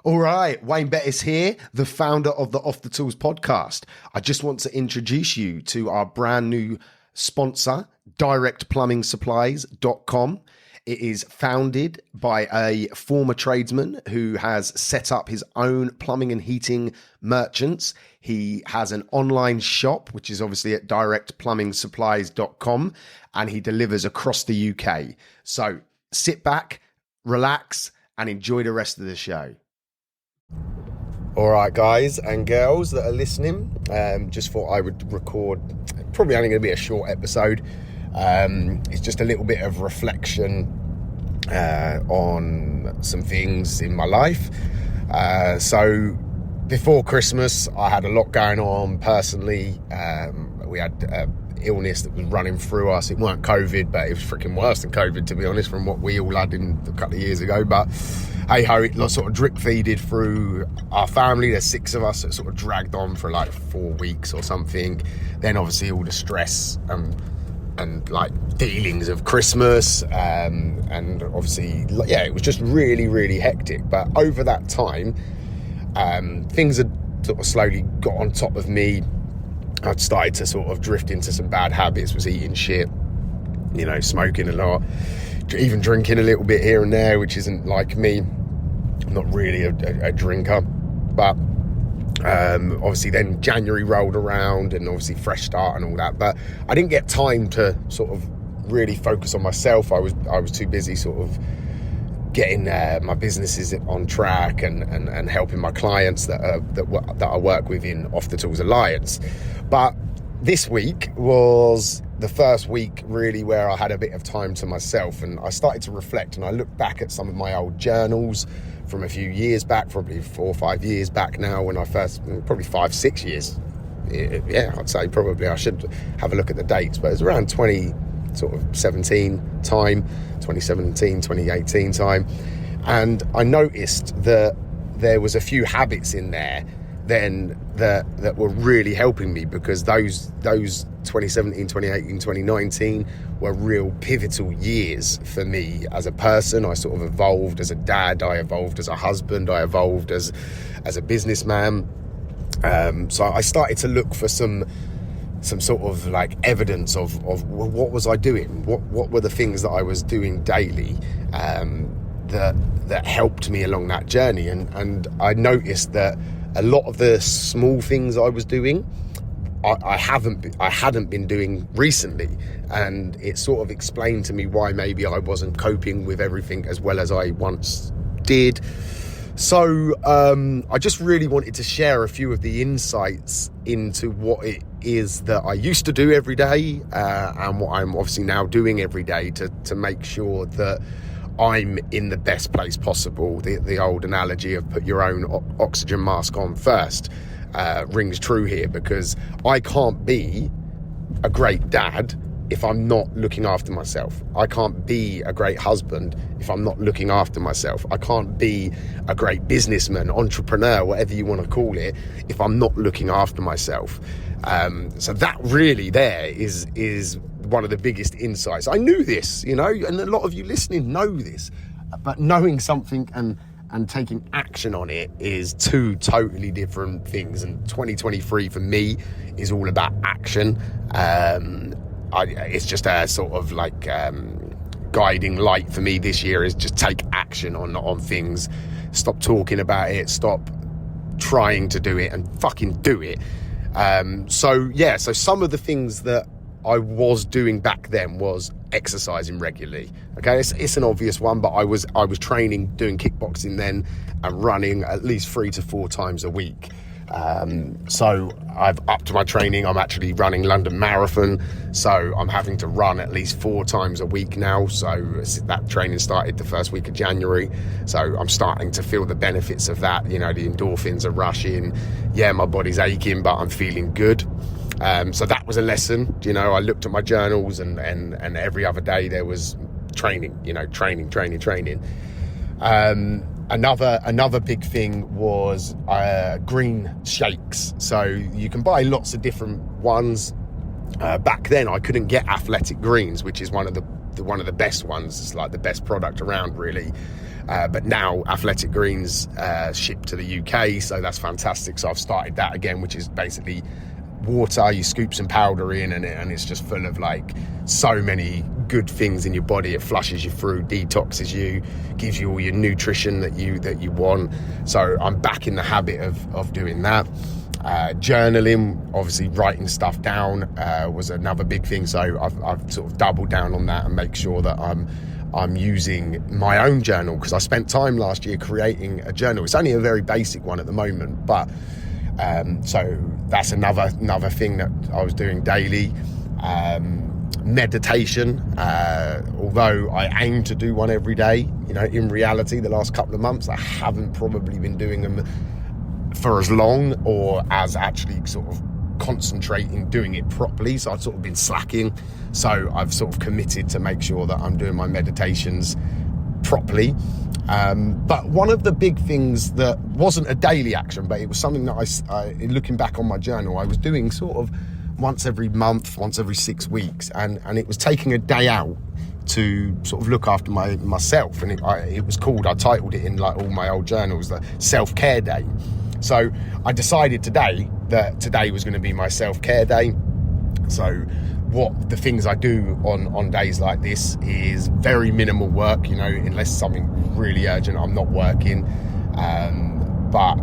All right, Wayne Bettis here, the founder of the Off the Tools podcast. I just want to introduce you to our brand new sponsor, directplumbing.supplies.com. It is founded by a former tradesman who has set up his own plumbing and heating merchants. He has an online shop, which is obviously at directplumbing.supplies.com, and he delivers across the UK. So sit back, relax, and enjoy the rest of the show. All right, guys and girls that are listening, just thought I would record, probably only going to be a short episode. It's just a little bit of reflection on some things in my life. So before Christmas, I had a lot going on personally. We had illness that was running through us. It weren't COVID, but it was freaking worse than COVID, to be honest, from what we all had in a couple of years ago. But hey ho, it sort of drip feeded through our family. There's 6 of us that sort of dragged on for like 4 weeks or something. Then obviously all the stress and like dealings of Christmas, and obviously, yeah, it was just really, really hectic. But over that time, things had sort of slowly got on top of me. I'd started to sort of drift into some bad habits, was eating shit, you know, smoking a lot, even drinking a little bit here and there, which isn't like me. I'm not really a drinker. But obviously then January rolled around and obviously fresh start and all that. But I didn't get time to sort of really focus on myself. I was too busy sort of getting my businesses on track and helping my clients that I work with in Off the Tools Alliance. But this week was the first week really where I had a bit of time to myself, and I started to reflect, and I looked back at some of my old journals from a few years back, probably 4 or 5 years back now, when I first, probably 5-6 years. Yeah, I'd say probably I should have a look at the dates, but it was around 2017 time, 2018 time. And I noticed that there was a few habits in there then that were really helping me, because those 2017, 2018, 2019 were real pivotal years for me as a person. I sort of evolved as a dad, I evolved as a husband, I evolved as a businessman. So I started to look for some sort of like evidence of what was I doing? What were the things that I was doing daily that helped me along that journey? And I noticed that a lot of the small things I was doing, I hadn't been doing recently, and it sort of explained to me why maybe I wasn't coping with everything as well as I once did. So I just really wanted to share a few of the insights into what it is that I used to do every day, and what I'm obviously now doing every day to make sure that I'm in the best place possible. The old analogy of put your own oxygen mask on first rings true here, because I can't be a great dad if I'm not looking after myself. I can't be a great husband if I'm not looking after myself. I can't be a great businessman, entrepreneur, whatever you want to call it, if I'm not looking after myself. So that really there is one of the biggest insights. I knew this, you know, and a lot of you listening know this, but knowing something and taking action on it is 2 totally different things. And 2023 for me is all about action. It's just a sort of like guiding light for me this year is just take action on things. Stop talking about it, stop trying to do it, and fucking do it. So some of the things that I was doing back then was exercising regularly. Okay, it's an obvious one, but I was training, doing kickboxing then, and running at least 3 to 4 times a week. So I've upped my training. I'm actually running London Marathon, so I'm having to run at least 4 times a week now. So that training started the first week of January, so I'm starting to feel the benefits of that. You know, the endorphins are rushing. Yeah, my body's aching, but I'm feeling good. So that was a lesson. You know, I looked at my journals, and every other day there was training. You know, training. Another big thing was green shakes. So you can buy lots of different ones. Back then I couldn't get Athletic Greens, which is one of the one of the best ones. It's like the best product around, really. But now Athletic Greens ship to the UK, so that's fantastic. So I've started that again, which is basically water. You scoop some powder in, and it's just full of like so many good things in your body. It flushes you through, detoxes you, gives you all your nutrition that you want. So I'm back in the habit of doing that. Journaling, obviously writing stuff down was another big thing. So I've sort of doubled down on that and make sure that I'm using my own journal, because I spent time last year creating a journal. It's only a very basic one at the moment, but so that's another thing that I was doing daily. Meditation, although I aim to do one every day, in reality the last couple of months I haven't probably been doing them for as long, or as actually sort of concentrating doing it properly. So I've sort of been slacking. So I've sort of committed to make sure that I'm doing my meditations properly. But one of the big things that wasn't a daily action, but it was something that I looking back on my journal, I was doing sort of once every month, once every 6 weeks, and it was taking a day out to sort of look after myself. And it was called, I titled it in like all my old journals, the self-care day. So I decided today that today was going to be my self-care day. So what the things I do on days like this is very minimal work, unless something really urgent, I'm not working. But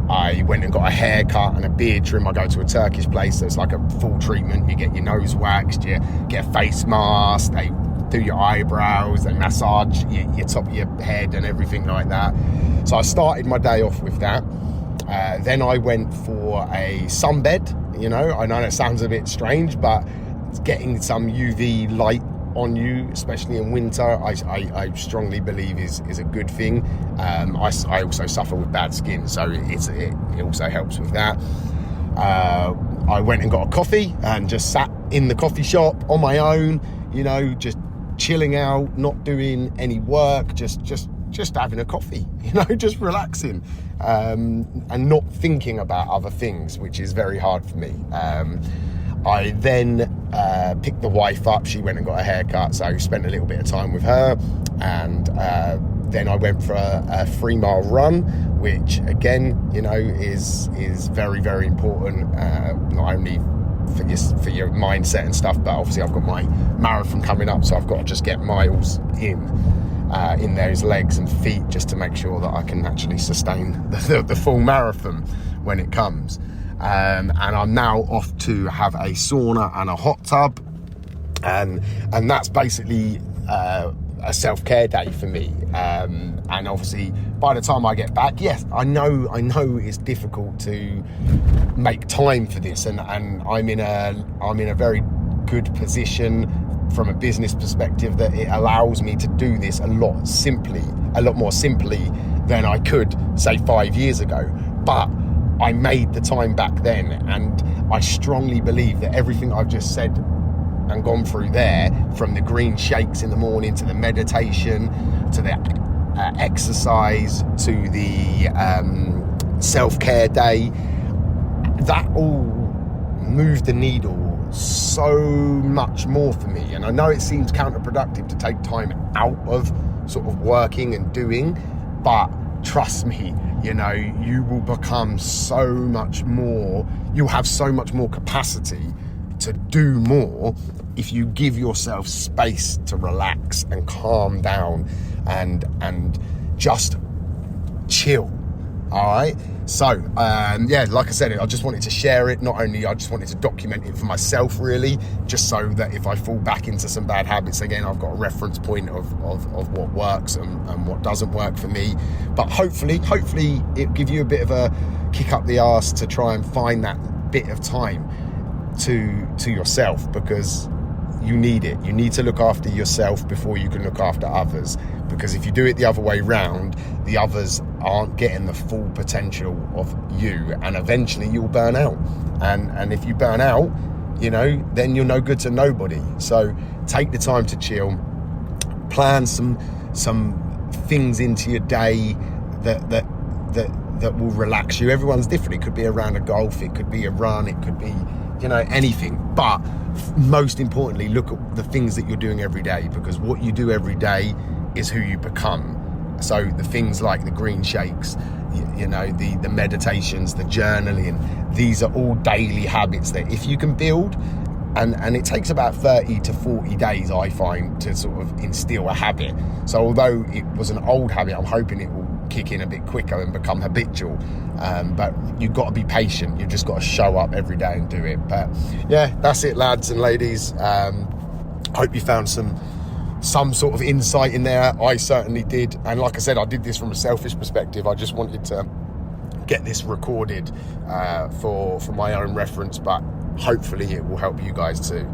I went and got a haircut and a beard trim. I go to a Turkish place, so it's like a full treatment. You get your nose waxed, you get a face mask, they do your eyebrows, they massage your top of your head and everything like that. So I started my day off with that. Then I went for a sunbed. I know that sounds a bit strange, but getting some UV light on you, especially in winter, I strongly believe is a good thing. I also suffer with bad skin, so it also helps with that. I went and got a coffee and just sat in the coffee shop on my own, just chilling out, not doing any work, just having a coffee, just relaxing, and not thinking about other things, which is very hard for me. I then picked the wife up. She went and got a haircut, so I spent a little bit of time with her. And then I went for a 3-mile run, which again, is very, very important, not only for your mindset and stuff, but obviously I've got my marathon coming up, so I've got to just get miles in those legs and feet, just to make sure that I can actually sustain the full marathon when it comes. And I'm now off to have a sauna and a hot tub, and that's basically a self-care day for me. And obviously by the time I get back, yes, I know it's difficult to make time for this, and I'm in a very good position from a business perspective that it allows me to do this a lot more simply than I could say 5 years ago. But I made the time back then, and I strongly believe that everything I've just said and gone through there, from the green shakes in the morning to the meditation to the exercise to the self-care day, that all moved the needle so much more for me. And I know it seems counterproductive to take time out of sort of working and doing, but trust me, you will become so much more, you'll have so much more capacity to do more if you give yourself space to relax and calm down and just chill. All right. So, like I said, I just wanted to share it. Not only, I just wanted to document it for myself, really, just so that if I fall back into some bad habits again, I've got a reference point of what works and what doesn't work for me. But hopefully it'll give you a bit of a kick up the arse to try and find that bit of time to yourself, because you need it. You need to look after yourself before you can look after others, because if you do it the other way round, the others aren't getting the full potential of you, and eventually you'll burn out. And if you burn out, then you're no good to nobody. So take the time to chill, plan some things into your day that will relax you. Everyone's different. It could be a round of golf, it could be a run, it could be anything. But most importantly, look at the things that you're doing every day, because what you do every day is who you become. So the things like the green shakes, the meditations, the journaling, these are all daily habits that if you can build, and it takes about 30 to 40 days, I find, to sort of instill a habit. So although it was an old habit, I'm hoping it will kick in a bit quicker and become habitual. But you've got to be patient. You've just got to show up every day and do it. But yeah, that's it, lads and ladies. Hope you found some sort of insight in there. I certainly did. And like I said, I did this from a selfish perspective. I just wanted to get this recorded for my own reference, but hopefully it will help you guys too.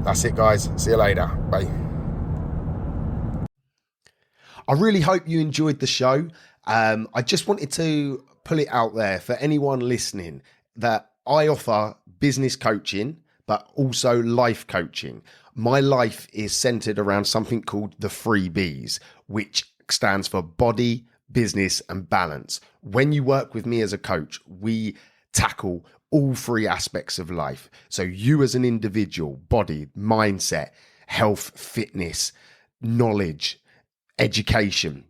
That's it, guys. See you later. Bye. I really hope you enjoyed the show. I just wanted to put it out there for anyone listening that I offer business coaching, but also life coaching. My life is centered around something called the 3 Bs, which stands for body, business, and balance. When you work with me as a coach, we tackle all 3 aspects of life. So you as an individual, body, mindset, health, fitness, knowledge, education.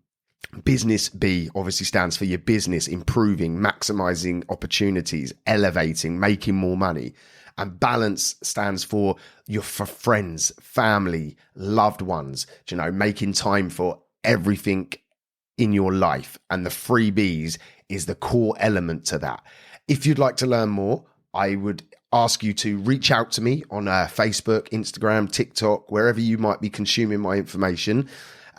Business B obviously stands for your business, improving, maximizing opportunities, elevating, making more money. And balance stands for your friends, family, loved ones, making time for everything in your life. And the 3 Bs is the core element to that. If you'd like to learn more, I would ask you to reach out to me on Facebook, Instagram, TikTok, wherever you might be consuming my information.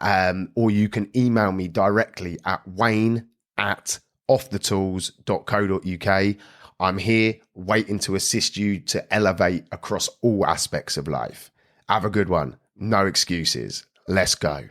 Or you can email me directly at wayne@offthetools.co.uk. I'm here waiting to assist you to elevate across all aspects of life. Have a good one. No excuses. Let's go.